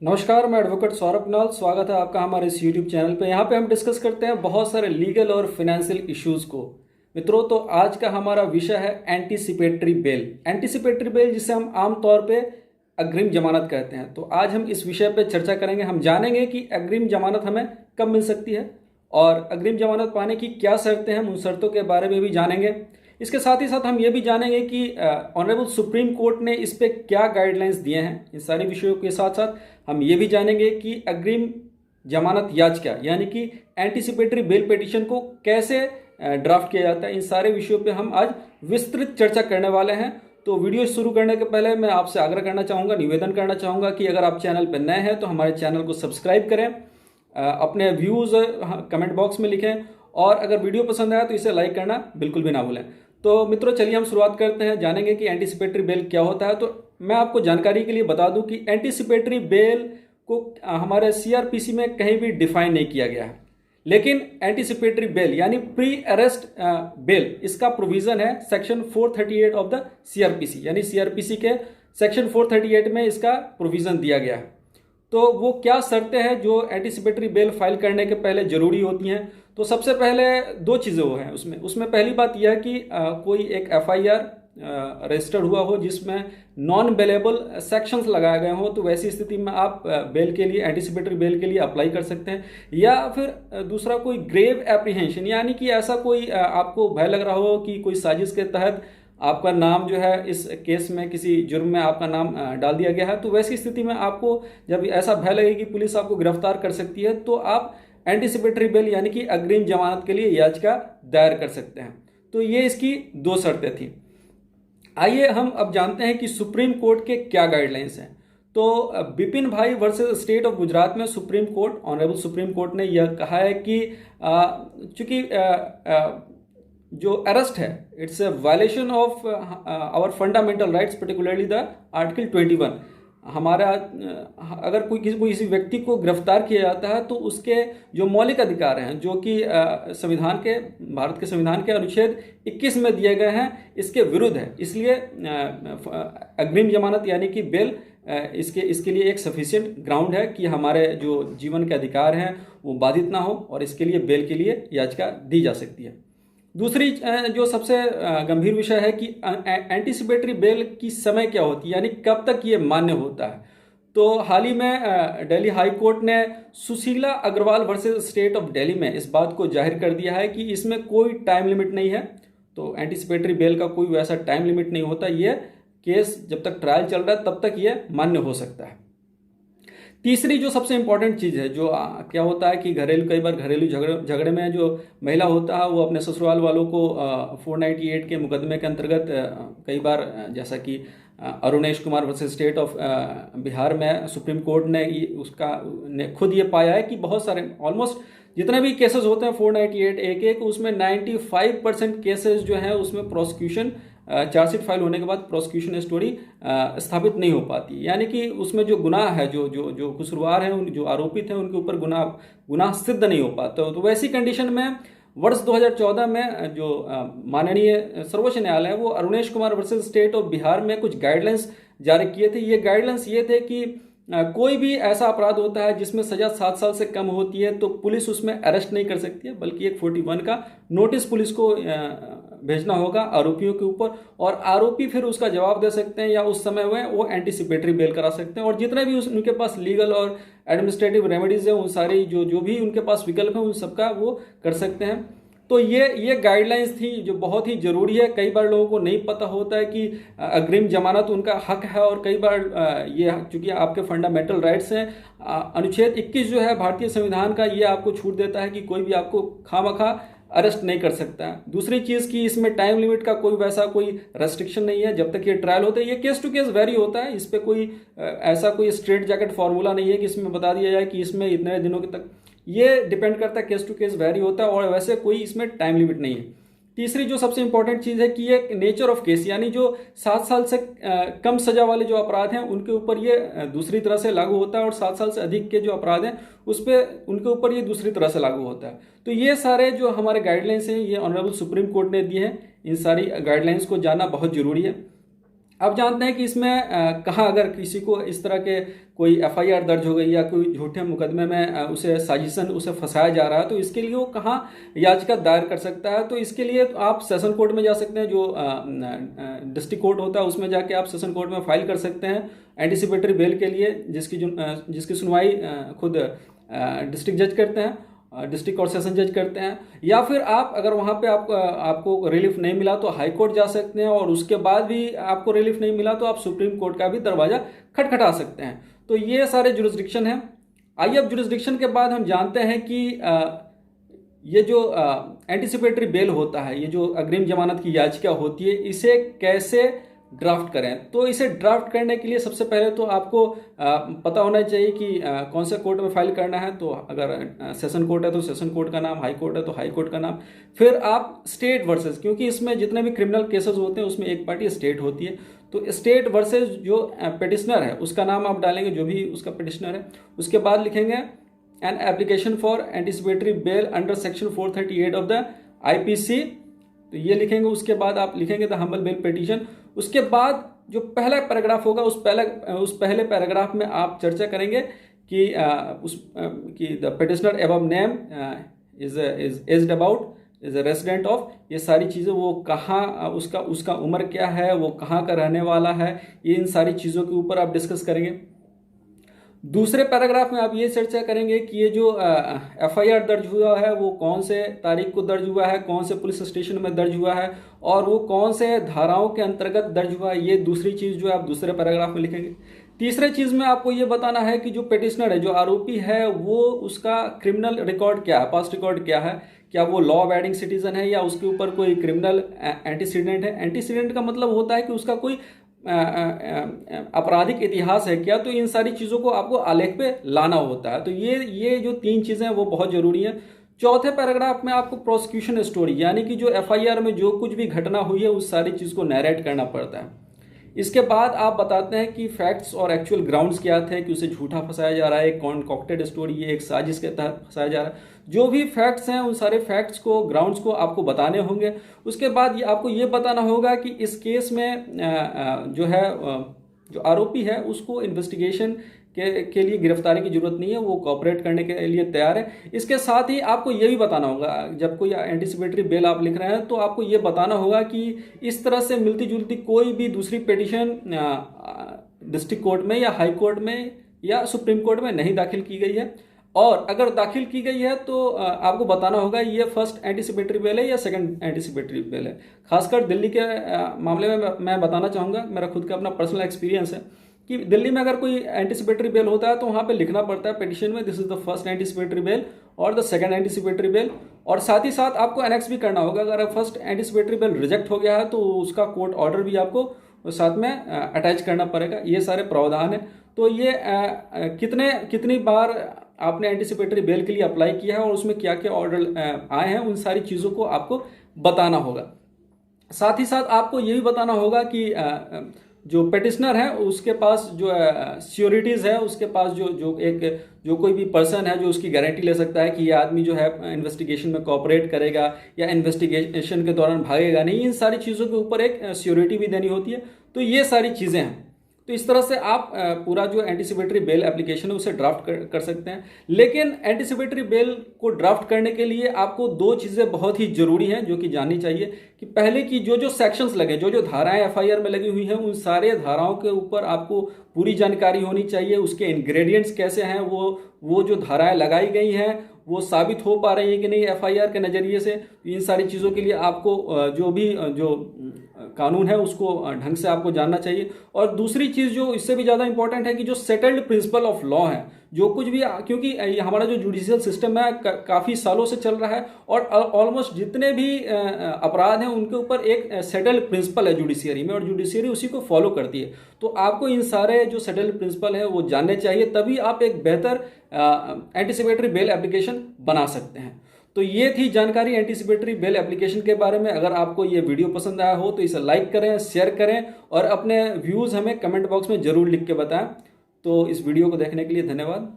नमस्कार, मैं एडवोकेट सौरभ कुणाल। स्वागत है आपका हमारे इस यूट्यूब चैनल पे। यहाँ पे हम डिस्कस करते हैं बहुत सारे लीगल और फाइनेंशियल इश्यूज़ को। मित्रों, तो आज का हमारा विषय है एंटीसिपेटरी बेल। एंटीसिपेटरी बेल जिसे हम आम तौर पे अग्रिम जमानत कहते हैं। तो आज हम इस विषय पे चर्चा करेंगे। हम जानेंगे कि अग्रिम जमानत हमें कब मिल सकती है और अग्रिम जमानत पाने की क्या शर्तें हैं, हम उन शर्तों के बारे में भी जानेंगे। इसके साथ ही साथ हम ये भी जानेंगे कि ऑनरेबल सुप्रीम कोर्ट ने इस पे क्या गाइडलाइंस दिए हैं। इन सारे विषयों के साथ साथ हम ये भी जानेंगे कि अग्रिम जमानत याचिका यानी कि एंटीसिपेटरी बेल पिटीशन को कैसे ड्राफ्ट किया जाता है। इन सारे विषयों पे हम आज विस्तृत चर्चा करने वाले हैं। तो वीडियो शुरू करने के पहले मैं आपसे आग्रह करना चाहूँगा, निवेदन करना चाहूँगा कि अगर आप चैनल पर नए हैं तो हमारे चैनल को सब्सक्राइब करें, अपने व्यूज़ कमेंट बॉक्स में लिखें और अगर वीडियो पसंद आया तो इसे लाइक करना बिल्कुल भी ना भूलें। तो मित्रों, चलिए हम शुरुआत करते हैं, जानेंगे कि एंटीसिपेटरी बेल क्या होता है। तो मैं आपको जानकारी के लिए बता दूं कि एंटीसिपेटरी बेल को हमारे सीआरपीसी में कहीं भी डिफाइन नहीं किया गया है, लेकिन एंटीसिपेटरी बेल यानी प्री अरेस्ट बेल, इसका प्रोविजन है सेक्शन 438 ऑफ द सीआरपीसी, यानी सीआरपीसी के सेक्शन 438 में इसका प्रोविजन दिया गया है। तो वो क्या शर्तें हैं जो एंटीसिपेटरी बेल फाइल करने के पहले जरूरी होती हैं। तो सबसे पहले दो चीज़ें वो हैं उसमें पहली बात यह है कि कोई एक एफआईआर रजिस्टर्ड हुआ हो जिसमें नॉन बेलेबल सेक्शंस लगाए गए हों। तो वैसी स्थिति में आप बेल के लिए, एंटीसिपेटरी बेल के लिए अप्लाई कर सकते हैं। या फिर दूसरा, कोई ग्रेव एप्रीहेंशन यानी कि ऐसा कोई आपको भय लग रहा हो कि कोई साजिश के तहत आपका नाम जो है इस केस में, किसी जुर्म में आपका नाम डाल दिया गया है। तो वैसी स्थिति में आपको जब ऐसा भय लगे कि पुलिस आपको गिरफ्तार कर सकती है तो आप एंटीसिपेटरी बेल यानी कि अग्रिम जमानत के लिए याचिका दायर कर सकते हैं। तो ये इसकी दो शर्तें थी। आइए हम अब जानते हैं कि सुप्रीम कोर्ट के क्या गाइडलाइंस हैं। तो बिपिन भाई वर्सेस स्टेट ऑफ गुजरात में supreme court, honourable supreme court ने यह कहा है कि चूंकि जो अरेस्ट है it's a violation of our fundamental rights, particularly the article 21। हमारा अगर कोई किसी व्यक्ति को गिरफ्तार किया जाता है तो उसके जो मौलिक अधिकार हैं, जो कि संविधान के, भारत के संविधान के अनुच्छेद 21 में दिए गए हैं, इसके विरुद्ध है। इसलिए अग्रिम जमानत यानी कि बेल इसके लिए एक सफिशिएंट ग्राउंड है कि हमारे जो जीवन के अधिकार हैं वो बाधित ना हो, और इसके लिए बेल के लिए याचिका दी जा सकती है। दूसरी जो सबसे गंभीर विषय है कि एंटीसिपेटरी बेल की समय क्या होती है, यानी कब तक ये मान्य होता है। तो हाल ही में दिल्ली हाई कोर्ट ने Sushila Agarwal versus state of Delhi में इस बात को जाहिर कर दिया है कि इसमें कोई टाइम लिमिट नहीं है। तो एंटीसिपेटरी बेल का कोई वैसा टाइम लिमिट नहीं होता। ये केस जब तक ट्रायल चल रहा है तब तक ये मान्य हो सकता है। तीसरी जो सबसे इंपॉर्टेंट चीज़ है, जो क्या होता है कि कई बार घरेलू झगड़े में जो महिला होता है वो अपने ससुराल वालों को 498 के मुकदमे के अंतर्गत कई बार, जैसा कि Arunesh Kumar versus state of Bihar में सुप्रीम कोर्ट ने खुद ये पाया है कि बहुत सारे, ऑलमोस्ट जितने भी केसेस होते हैं 498 एक उसमें 95% केसेस जो हैं उसमें प्रोसिक्यूशन, चार्जशीट फाइल होने के बाद प्रोसिक्यूशन स्टोरी स्थापित नहीं हो पाती। यानी कि उसमें जो गुनाह है, जो कसूरवार हैं, जो आरोपित हैं, उनके ऊपर गुनाह सिद्ध नहीं हो पाता। तो वैसी कंडीशन में वर्ष 2014 में जो माननीय सर्वोच्च न्यायालय है वो Arunesh Kumar versus state of Bihar में कुछ गाइडलाइंस जारी किए थे। ये गाइडलाइंस ये थे कि कोई भी ऐसा अपराध होता है जिसमें सजा 7 साल से कम होती है तो पुलिस उसमें अरेस्ट नहीं कर सकती है, बल्कि एक 41 का नोटिस पुलिस को भेजना होगा आरोपियों के ऊपर, और आरोपी फिर उसका जवाब दे सकते हैं या उस समय वो एंटीसिपेटरी बेल करा सकते हैं। और जितने भी उनके पास लीगल और एडमिनिस्ट्रेटिव रेमेडीज है, उन सारी जो भी उनके पास विकल्प है उन सबका वो कर सकते हैं। तो ये गाइडलाइंस थी जो बहुत ही ज़रूरी है। कई बार लोगों को नहीं पता होता है कि अग्रिम जमानत उनका हक है, और कई बार ये चूंकि आपके फंडामेंटल राइट्स हैं, अनुच्छेद 21 जो है भारतीय संविधान का, ये आपको छूट देता है कि कोई भी आपको खामखा अरेस्ट नहीं कर सकता है। दूसरी चीज़ कि इसमें टाइम लिमिट का कोई रेस्ट्रिक्शन नहीं है जब तक ये ट्रायल होता है। ये केस टू केस वेरी होता है, इस पर कोई ऐसा कोई स्ट्रेट जैकेट फार्मूला नहीं है कि इसमें बता दिया जाए कि इसमें इतने दिनों के तक, ये डिपेंड करता है, केस टू केस वेरी होता है, और वैसे कोई इसमें टाइम लिमिट नहीं है। तीसरी जो सबसे इंपॉर्टेंट चीज़ है कि ये नेचर ऑफ केस, यानी जो 7 साल से कम सजा वाले जो अपराध हैं उनके ऊपर ये दूसरी तरह से लागू होता है, और 7 साल से अधिक के जो अपराध हैं उस पर उनके ऊपर ये दूसरी तरह से लागू होता है। तो ये सारे जो हमारे गाइडलाइंस हैं ये ऑनरेबल सुप्रीम कोर्ट ने दिए हैं। इन सारी गाइडलाइंस को जानना बहुत जरूरी है। आप जानते हैं कि इसमें कहाँ अगर किसी को इस तरह के कोई एफआईआर दर्ज हो गई या कोई झूठे मुकदमे में उसे साजिशन उसे फंसाया जा रहा है, तो इसके लिए वो कहाँ याचिका दायर कर सकता है। तो इसके लिए तो आप सेशन कोर्ट में जा सकते हैं, जो डिस्ट्रिक्ट कोर्ट होता है उसमें जाके आप सेशन कोर्ट में फाइल कर सकते हैं एंटीसिपेटरी बेल के लिए, जिसकी सुनवाई खुद डिस्ट्रिक्ट जज करते हैं, डिस्ट्रिक्ट और सेशन जज करते हैं। या फिर आप अगर वहाँ पे आपको रिलीफ नहीं मिला तो हाई कोर्ट जा सकते हैं, और उसके बाद भी आपको रिलीफ नहीं मिला तो आप सुप्रीम कोर्ट का भी दरवाजा खटखटा सकते हैं। तो ये सारे जुरिस्डिक्शन हैं। आइए अब जुरिस्डिक्शन के बाद हम जानते हैं कि ये जो एंटीसिपेटरी बेल होता है, ये जो अग्रिम जमानत की याचिका होती है, इसे कैसे ड्राफ्ट करें। तो इसे ड्राफ्ट करने के लिए सबसे पहले तो आपको पता होना चाहिए कि कौन से कोर्ट में फाइल करना है। तो अगर सेशन कोर्ट है तो सेशन कोर्ट का नाम, हाई कोर्ट है तो हाई कोर्ट का नाम। फिर आप स्टेट वर्सेस, क्योंकि इसमें जितने भी क्रिमिनल केसेस होते हैं उसमें एक पार्टी स्टेट होती है, तो स्टेट वर्सेस जो पिटिशनर है उसका नाम आप डालेंगे, जो भी उसका पिटिशनर है। उसके बाद लिखेंगे an application for anticipatory bail under section 438 of the IPC, तो ये लिखेंगे। उसके बाद आप लिखेंगे द हम्बल बेल पिटीशन। उसके बाद जो पहला पैराग्राफ होगा उस पहले पैराग्राफ में आप चर्चा करेंगे कि the petitioner above name is aged about, is a resident of, ये सारी चीज़ें, वो कहाँ उसका उम्र क्या है, वो कहाँ का रहने वाला है, इन सारी चीज़ों के ऊपर आप डिस्कस करेंगे। दूसरे पैराग्राफ में आप ये चर्चा करेंगे कि ये जो एफआईआर दर्ज हुआ है वो कौन से तारीख को दर्ज हुआ है, कौन से पुलिस स्टेशन में दर्ज हुआ है, और वो कौन से धाराओं के अंतर्गत दर्ज हुआ है। ये दूसरी चीज़ जो है आप दूसरे पैराग्राफ में लिखेंगे। तीसरे चीज़ में आपको ये बताना है कि जो पिटिशनर है, जो आरोपी है, वो उसका क्रिमिनल रिकॉर्ड क्या है, पास्ट रिकॉर्ड क्या है, क्या वो लॉ अबाइडिंग सिटीजन है या उसके ऊपर कोई क्रिमिनल एंटीसीडेंट है। एंटीसीडेंट का मतलब होता है कि उसका कोई आपराधिक इतिहास है क्या। तो इन सारी चीज़ों को आपको आलेख पे लाना होता है। तो ये जो तीन चीज़ें हैं वो बहुत ज़रूरी हैं। चौथे पैराग्राफ में आपको प्रोसिक्यूशन स्टोरी, यानी कि जो एफआईआर में जो कुछ भी घटना हुई है उस सारी चीज़ को नैरेट करना पड़ता है। इसके बाद आप बताते हैं कि फैक्ट्स और एक्चुअल ग्राउंड्स क्या थे, कि उसे झूठा फंसाया जा रहा है, एक कॉन्कॉक्टेड स्टोरी है, एक साजिश के तहत फंसाया जा रहा है। जो भी फैक्ट्स हैं उन सारे फैक्ट्स को, ग्राउंड्स को आपको बताने होंगे। उसके बाद आपको ये बताना होगा कि इस केस में जो है जो आरोपी है उसको इन्वेस्टिगेशन के लिए गिरफ्तारी की जरूरत नहीं है, वो कोऑपरेट करने के लिए तैयार है। इसके साथ ही आपको ये भी बताना होगा, जब कोई एंटीसिपेटरी बेल आप लिख रहे हैं तो आपको ये बताना होगा कि इस तरह से मिलती जुलती कोई भी दूसरी पिटीशन डिस्ट्रिक्ट कोर्ट में या हाई कोर्ट में या सुप्रीम कोर्ट में नहीं दाखिल की गई है, और अगर दाखिल की गई है तो आपको बताना होगा ये फर्स्ट एंटीसिपेटरी बेल है या सेकंड एंटीसिपेटरी बेल है। खासकर दिल्ली के मामले में मैं बताना चाहूँगा, मेरा खुद का अपना पर्सनल एक्सपीरियंस है कि दिल्ली में अगर कोई एंटीसिपेटरी बेल होता है तो वहाँ पे लिखना पड़ता है पिटीशन में, this is the first anticipatory bail और द सेकंड एंटीसिपेटरी बेल। और साथ ही साथ आपको एनेक्स भी करना होगा, अगर फर्स्ट एंटीसिपेटरी बेल रिजेक्ट हो गया है तो उसका कोर्ट ऑर्डर भी आपको साथ में अटैच करना पड़ेगा। ये सारे प्रावधान है। तो ये कितनी बार आपने एंटीसिपेटरी बेल के लिए अप्लाई किया है और उसमें क्या क्या ऑर्डर आए हैं, उन सारी चीज़ों को आपको बताना होगा। साथ ही साथ आपको ये भी बताना होगा कि जो पिटिशनर है उसके पास जो सियोरिटीज़ है, उसके पास जो कोई भी पर्सन है जो उसकी गारंटी ले सकता है कि ये आदमी जो है इन्वेस्टिगेशन में कोऑपरेट करेगा या इन्वेस्टिगेशन के दौरान भागेगा नहीं, इन सारी चीज़ों के ऊपर एक सियोरिटी भी देनी होती है। तो ये सारी चीज़ें हैं। तो इस तरह से आप पूरा जो एंटीसिपेटरी बेल एप्लीकेशन है उसे ड्राफ्ट कर सकते हैं। लेकिन एंटीसिपेटरी बेल को ड्राफ्ट करने के लिए आपको दो चीज़ें बहुत ही जरूरी हैं जो कि जाननी चाहिए, कि पहले की जो सेक्शंस लगे, जो धाराएं एफआईआर में लगी हुई हैं, उन सारे धाराओं के ऊपर आपको पूरी जानकारी होनी चाहिए। उसके इंग्रेडिएंट्स कैसे हैं, वो जो धाराएं लगाई गई हैं वो साबित हो पा रही है कि नहीं एफआईआर के नज़रिए से। इन सारी चीज़ों के लिए आपको जो कानून है उसको ढंग से आपको जानना चाहिए। और दूसरी चीज़ जो इससे भी ज़्यादा इंपॉर्टेंट है कि जो सेटल्ड प्रिंसिपल ऑफ लॉ है, जो कुछ भी, क्योंकि हमारा जो जुडिशियल सिस्टम है काफ़ी सालों से चल रहा है और ऑलमोस्ट जितने भी अपराध हैं उनके ऊपर एक सेटल्ड प्रिंसिपल है जुडिशियरी में, और जुडिशियरी उसी को फॉलो करती है। तो आपको इन सारे जो सेटल्ड प्रिंसिपल है वो जानने चाहिए, तभी आप एक बेहतर एंटीसिपेटरी बेल एप्लीकेशन बना सकते हैं। तो ये थी जानकारी एंटीसिपेटरी बेल एप्लीकेशन के बारे में। अगर आपको ये वीडियो पसंद आया हो तो इसे लाइक करें, शेयर करें और अपने व्यूज़ हमें कमेंट बॉक्स में ज़रूर लिख के बताएं। तो इस वीडियो को देखने के लिए धन्यवाद।